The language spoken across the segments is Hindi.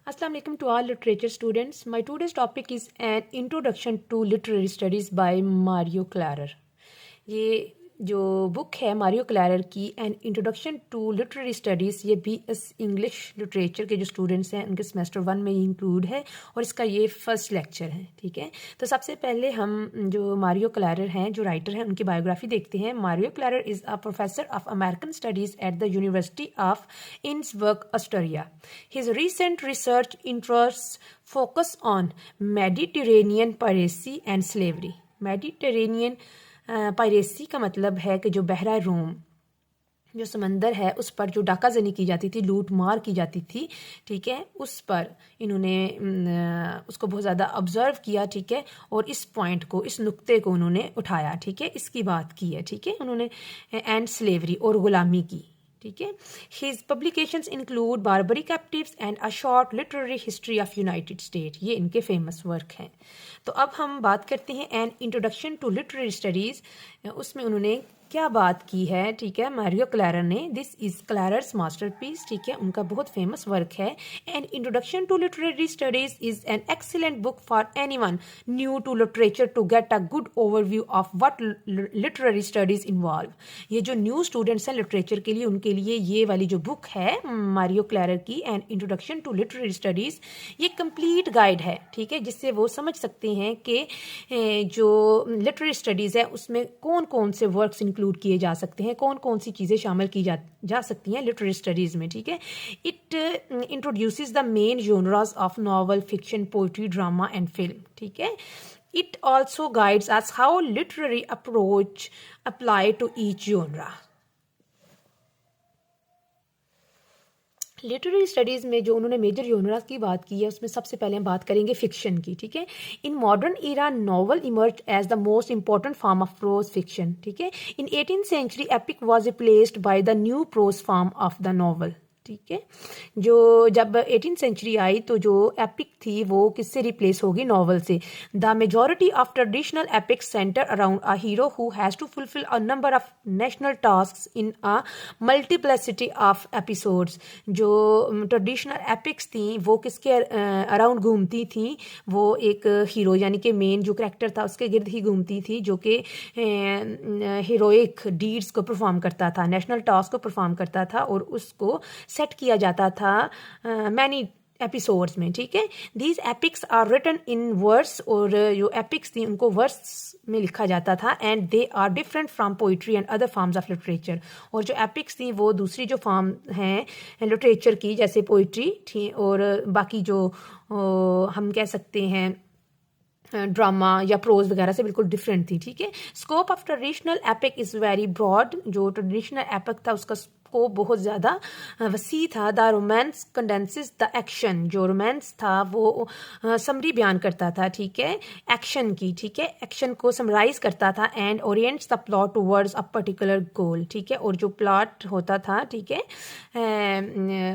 Assalamu alaikum to all literature students. My today's topic is an introduction to literary studies by Mario Clarer. ये जो बुक है मारियो क्लैरर की an introduction to literary studies, ये BS इंग्लिश लिटरेचर के जो स्टूडेंट्स हैं उनके सेमेस्टर 1 में इंक्लूड है और इसका ये फर्स्ट लेक्चर है। ठीक है, तो सबसे पहले हम जो मारियो क्लैरर हैं, जो राइटर हैं, उनकी बायोग्राफी देखते हैं। Mario Klarer is a professor of American studies at the university of Innsbruck, Austria. His recent research interest focus on Mediterranean piracy and slavery. Mediterranean piracy का मतलब है कि जो बहरा रोम, जो समंदर है, उस पर जो डाकाजनी की जाती थी, लूट मार की जाती थी, ठीक है, उस पर इन्होंने उसको बहुत ज़्यादा ऑब्जर्व किया, ठीक है, और इस पॉइंट को, इस नुक्ते को उन्होंने उठाया, ठीक है, इसकी बात की है, ठीक है, उन्होंने एंड स्लेवरी और ग़ुलामी की, ठीक है। His publications include Barbari captives and a short literary history of United state, ये इनके फेमस वर्क हैं। तो अब हम बात करते हैं an introduction to literary studies, उसमें उन्होंने क्या बात की है, ठीक है, मारियो क्लैरर ने। दिस इज़ क्लैरर्स मास्टरपीस, ठीक है, उनका बहुत फेमस वर्क है। An introduction to literary studies is an excellent book for anyone new to literature to get a good overview of what literary studies involve. ये जो न्यू स्टूडेंट्स हैं लिटरेचर के लिए, उनके लिए ये वाली जो बुक है मारियो क्लैरर की, an introduction to literary studies, ये कंप्लीट गाइड है, ठीक है, जिससे वो समझ सकते हैं कि जो लिटरेरी स्टडीज़ है उसमें कौन कौन से वर्क्स इंक्लूड किए जा सकते हैं, कौन कौन सी चीज़ें शामिल की जा सकती हैं लिटरेरी स्टडीज़ में, ठीक है। It introduces the main genres of novel, fiction, poetry, drama and film, ठीक है। It also guides us how literary approach apply to each genre. Literary studies में जो उन्होंने मेजर जोनरास की बात की है, उसमें सबसे पहले हम बात करेंगे फिक्शन की, ठीक है। In modern era novel emerge as the most important form of prose fiction, ठीक है। In 18th century epic was replaced by the new prose form of the novel, ठीक है। जो जब 18th सेंचुरी आई तो जो एपिक थी वो किससे रिप्लेस होगी? नॉवल से। The majority of traditional epics centre around a hero who has to fulfil a number of national tasks in a multiplicity of episodes. जो ट्रेडिशनल एपिक्स थी वो किसके अराउंड घूमती थी? वो एक हीरो यानी कि मेन जो करेक्टर था उसके गिर्द ही घूमती थी, जो कि हीरोइक डीड्स को परफॉर्म करता था, नेशनल टास्क को परफॉर्म करता था और उसको सेट किया जाता था मैनी एपिसोड्स में, ठीक है। These epics are written in verse, और जो एपिक्स थी उनको वर्स में लिखा जाता था, and they are different from poetry and other forms of literature. और जो एपिक्स थी वो दूसरी जो फॉर्म हैं लिटरेचर की, जैसे पोइट्री थी और बाकी जो हम कह सकते हैं ड्रामा या प्रोज वगैरह से बिल्कुल डिफरेंट थी, ठीक है। Scope of traditional epic is very broad. जो ट्रेडिशनल एपिक था उसका स्कोप बहुत ज़्यादा वसी था। The romance condenses the action. जो रोमांस था वो समरी बयान करता था, ठीक है, एक्शन की, ठीक है, एक्शन को समराइज करता था, and orients the plot towards a particular goal, ठीक है। और जो प्लॉट होता था, ठीक है,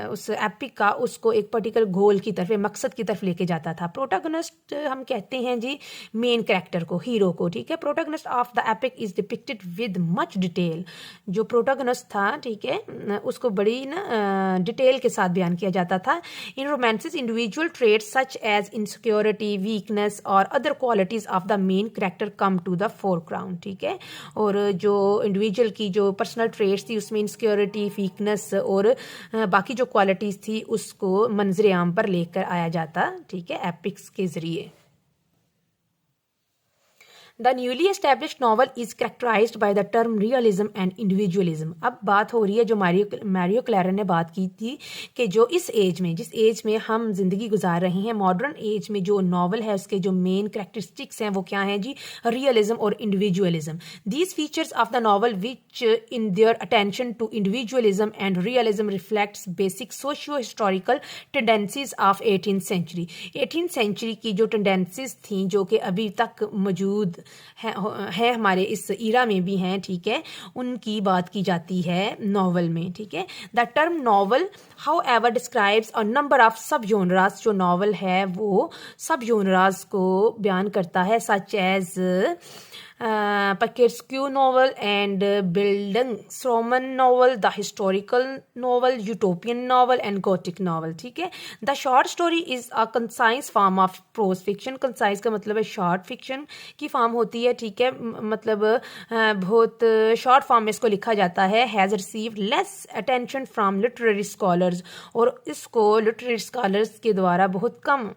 उस एपिक का, उसको एक पर्टिकुलर गोल की तरफ, मकसद की तरफ लेके जाता था। प्रोटैगनिस्ट हम कहते हैं जी मेन कैरेक्टर को, हीरो को, ठीक है। Protagonist of the epic is depicted with much detail. जो प्रोटैगनिस्ट था, ठीक है, उसको बड़ी ना डिटेल के साथ बयान किया जाता था। In romances individual traits such as insecurity, weakness और other qualities of the main character come to the foreground, ठीक है। और जो इंडिविजुअल की जो पर्सनल ट्रेट्स थी उसमें इनसिक्योरिटी, वीकनेस और बाकी जो क्वालिटीज थी उसको मंजर आम पर लेकर आया जाता, ठीक है, एपिक्स के जरिए। The newly established novel is characterised by the term realism and individualism. अब बात हो रही है, जो मारियो क्लैरर ने बात की थी कि जो इस एज में, जिस एज में हम जिंदगी गुजार रहे हैं, मॉडर्न एज में जो नॉवल है उसके जो मेन कैरेक्टरिस्टिक्स हैं वो क्या हैं जी? रियलिज्म और individualism. These features of the novel which in their attention to individualism and realism reflects basic socio historical tendencies of 18th century. 18th century की जो टेंडेंसीज थी जो कि अभी तक मौजूद है हमारे इस ईरा में भी हैं, ठीक है, उनकी बात की जाती है नॉवल में, ठीक है। The term novel however describes a number of subgenres. जो नॉवल है वो सब जोनरास को बयान करता है, such as Pekescu novel and Bildungsroman novel, the historical novel, utopian novel and Gothic novel. ठीक है. The short story is a concise form of prose fiction. Concise का मतलब है short fiction की फॉर्म होती है. ठीक है, मतलब बहुत शॉर्ट फॉर्म में इसको लिखा जाता है. Has received less attention from literary scholars, और इसको literary scholars के द्वारा बहुत कम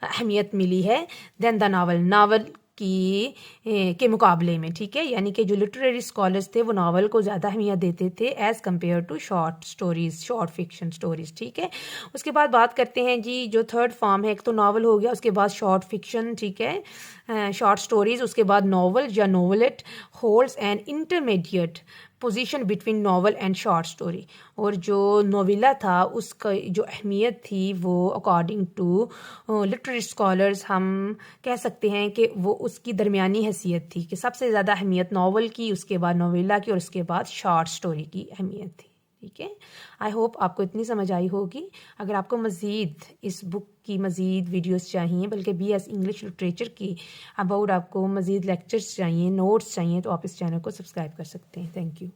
अहमियत मिली है देन द नावल के मुकाबले में. ठीक है, यानी कि जो लिटरेरी स्कॉलर्स थे वो नावल को ज़्यादा अहमियत देते थे as compare to short stories, short fiction stories. ठीक है, उसके बाद बात करते हैं जी जो थर्ड फॉर्म है. एक तो नावल हो गया, उसके बाद शॉर्ट फिक्शन. ठीक है, शॉर्ट स्टोरीज, उसके बाद नावल या novelette holds an intermediate position between novel and short story. और जो नोवेला था उसका जो अहमियत थी वो अकॉर्डिंग टू लिटरेरी स्कॉलर्स हम कह सकते हैं कि वो उसकी दरमियानी हैसियत थी, कि सबसे ज़्यादा अहमियत नावल की, उसके बाद नोवेला की, और उसके बाद शॉर्ट स्टोरी की अहमियत थी. ठीक है, आई होप आपको इतनी समझ आई होगी. अगर आपको मज़ीद इस बुक की मज़ीद वीडियोस चाहिए, बल्कि BS इंग्लिश लिटरेचर की अबाउट आपको मज़ीद लेक्चर्स चाहिए, नोट्स चाहिए, तो आप इस चैनल को सब्सक्राइब कर सकते हैं. Thank you.